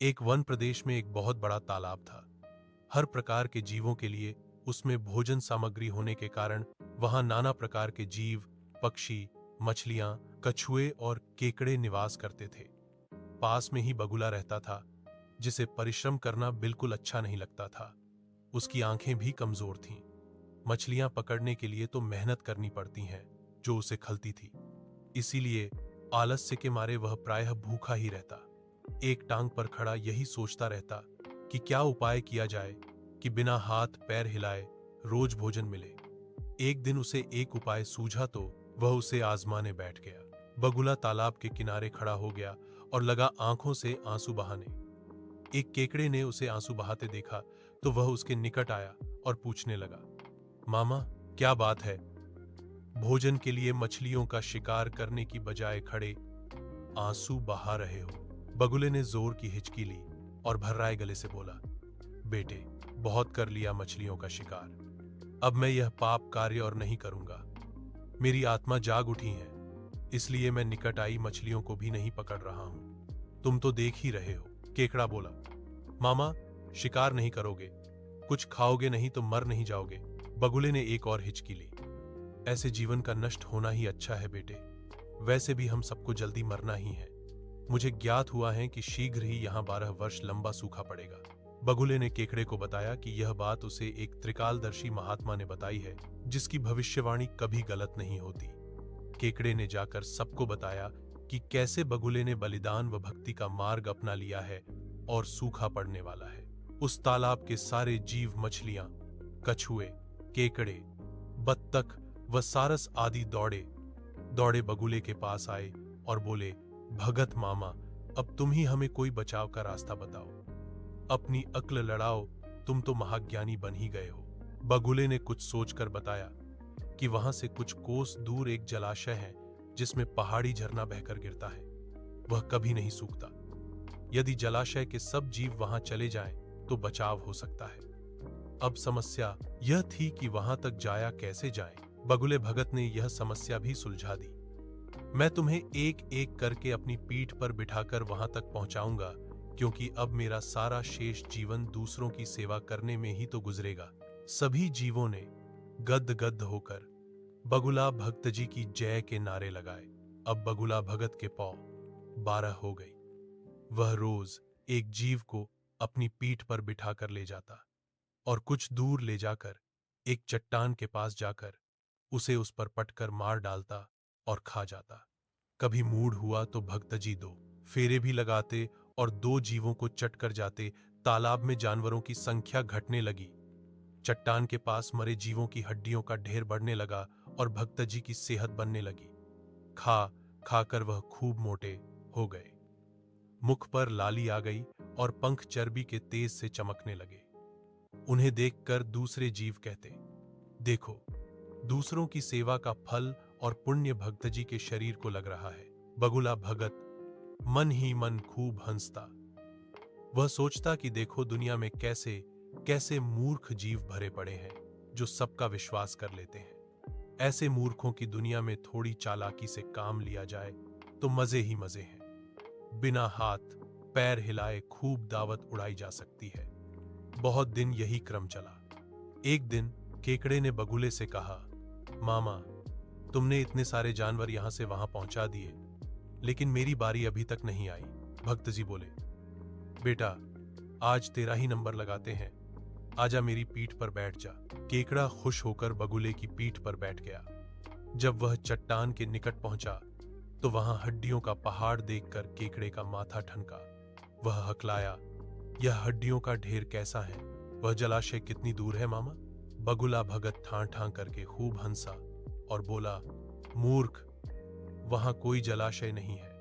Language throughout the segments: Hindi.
एक वन प्रदेश में एक बहुत बड़ा तालाब था। हर प्रकार के जीवों के लिए उसमें भोजन सामग्री होने के कारण वहां नाना प्रकार के जीव, पक्षी, मछलियां, कछुए और केकड़े निवास करते थे। पास में ही बगुला रहता था, जिसे परिश्रम करना बिल्कुल अच्छा नहीं लगता था। उसकी आंखें भी कमजोर थीं। मछलियां पकड़ने के लिए तो मेहनत करनी पड़ती हैं, जो उसे खलती थी। इसीलिए आलस्य के मारे वह प्रायः भूखा ही रहता। एक टांग पर खड़ा यही सोचता रहता कि क्या उपाय किया जाए कि बिना हाथ पैर हिलाए रोज भोजन मिले। एक दिन उसे एक उपाय सूझा तो वह उसे आजमाने बैठ गया। बगुला तालाब के किनारे खड़ा हो गया और लगा आंखों से आंसू बहाने। एक केकड़े ने उसे आंसू बहाते देखा तो वह उसके निकट आया और पूछने लगा, मामा, क्या बात है? भोजन के लिए मछलियों का शिकार करने की बजाय खड़े आंसू बहा रहे हो। बगुले ने जोर की हिचकी ली और भर्राए गले से बोला, बेटे, बहुत कर लिया मछलियों का शिकार। अब मैं यह पाप कार्य और नहीं करूंगा। मेरी आत्मा जाग उठी है, इसलिए मैं निकट आई मछलियों को भी नहीं पकड़ रहा हूं। तुम तो देख ही रहे हो। केकड़ा बोला, मामा, शिकार नहीं करोगे, कुछ खाओगे नहीं तो मर नहीं जाओगे। बगुले ने एक और हिचकी ली। ऐसे जीवन का नष्ट होना ही अच्छा है बेटे। वैसे भी हम सबको जल्दी मरना ही है। मुझे ज्ञात हुआ है कि शीघ्र ही यहाँ 12 वर्ष लंबा सूखा पड़ेगा। बगुले ने केकड़े को बताया कि यह बात उसे एक त्रिकालदर्शी महात्मा ने बताई है, जिसकी भविष्यवाणी कभी गलत नहीं होती। केकड़े ने जाकर सबको बताया कि कैसे बगुले ने बलिदान व भक्ति का मार्ग अपना लिया है और सूखा पड़ने वाला है। उस तालाब के सारे जीव, मछलियां, कछुए, केकड़े, बत्तख व सारस आदि दौड़े दौड़े बगुले के पास आए और बोले, भगत मामा, अब तुम ही हमें कोई बचाव का रास्ता बताओ। अपनी अक्ल लड़ाओ, तुम तो महाज्ञानी बन ही गए हो। बगुले ने कुछ सोचकर बताया कि वहां से कुछ कोस दूर एक जलाशय है, जिसमें पहाड़ी झरना बहकर गिरता है। वह कभी नहीं सूखता। यदि जलाशय के सब जीव वहां चले जाएं, तो बचाव हो सकता है। अब समस्या यह थी कि वहां तक जाया कैसे जाएं। बगुले भगत ने यह समस्या भी सुलझा दी। मैं तुम्हें एक एक करके अपनी पीठ पर बिठाकर वहां तक पहुंचाऊंगा, क्योंकि अब मेरा सारा शेष जीवन दूसरों की सेवा करने में ही तो गुजरेगा। सभी जीवों ने गद होकर बगुला भक्त जी की जय के नारे लगाए। अब बगुला भगत के पौ 12 हो गई। वह रोज एक जीव को अपनी पीठ पर बिठाकर ले जाता और कुछ दूर ले जाकर एक चट्टान के पास जाकर उसे उस पर पटकर मार डालता और खा जाता। कभी मूड हुआ तो भक्तजी 2 फेरे भी लगाते और 2 जीवों को चट कर जाते। तालाब में जानवरों की संख्या घटने लगी। चट्टान के पास मरे जीवों की हड्डियों का ढेर बढ़ने लगा और भक्तजी की सेहत बनने लगी। खा खाकर वह खूब मोटे हो गए। मुख पर लाली आ गई और पंख चर्बी के तेज से चमकने लगे। उन्हें देखकर दूसरे जीव कहते, देखो, दूसरों की सेवा का फल और पुण्य भक्तजी के शरीर को लग रहा है। बगुला भगत मन ही मन खूब हंसता। वह सोचता कि देखो दुनिया में कैसे कैसे मूर्ख जीव भरे पड़े हैं, जो सबका विश्वास कर लेते हैं। ऐसे मूर्खों की दुनिया में थोड़ी चालाकी से काम लिया जाए तो मजे ही मजे हैं। बिना हाथ पैर हिलाए खूब दावत उड़ाई जा सकती है। बहुत दिन यही क्रम चला। एक दिन केकड़े ने बगुले से कहा, मामा, तुमने इतने सारे जानवर यहां से वहां पहुंचा दिए, लेकिन मेरी बारी अभी तक नहीं आई। भक्तजी बोले, बेटा, आज तेरा ही नंबर लगाते हैं। आजा मेरी पीठ पर बैठ जा। केकड़ा खुश होकर बगुले की पीठ पर बैठ गया। जब वह चट्टान के निकट पहुंचा तो वहां हड्डियों का पहाड़ देखकर केकड़े का माथा ठनका। वह हकलाया, यह हड्डियों का ढेर कैसा है? वह जलाशय कितनी दूर है मामा? बगुला भगत ठां ठां करके खूब हंसा और बोला, मूर्ख, वहां कोई जलाशय नहीं है।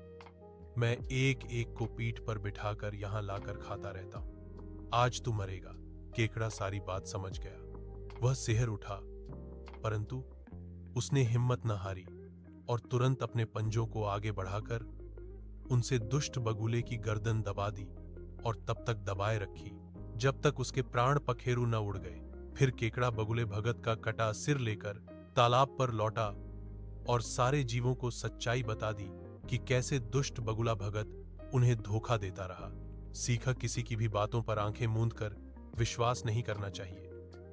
मैं एक एक को पीठ पर बिठाकर यहां लाकर खाता रहता हूं। आज तू मरेगा। केकड़ा सारी बात समझ गया। वह सिहर उठा, परंतु उसने हिम्मत न हारी और तुरंत अपने पंजों को आगे बढ़ाकर उनसे दुष्ट बगुले की गर्दन दबा दी और तब तक दबाए रखी जब तक उसके प्राण पखेरु न उड़ गए। फिर केकड़ा बगुले भगत का कटा सिर लेकर तालाब पर लौटा और सारे जीवों को सच्चाई बता दी कि कैसे दुष्ट बगुला भगत उन्हें धोखा देता रहा। सीखा किसी की भी बातों पर आंखें मूंद कर विश्वास नहीं करना चाहिए।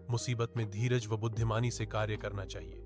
मुसीबत में धीरज व बुद्धिमानी से कार्य करना चाहिए।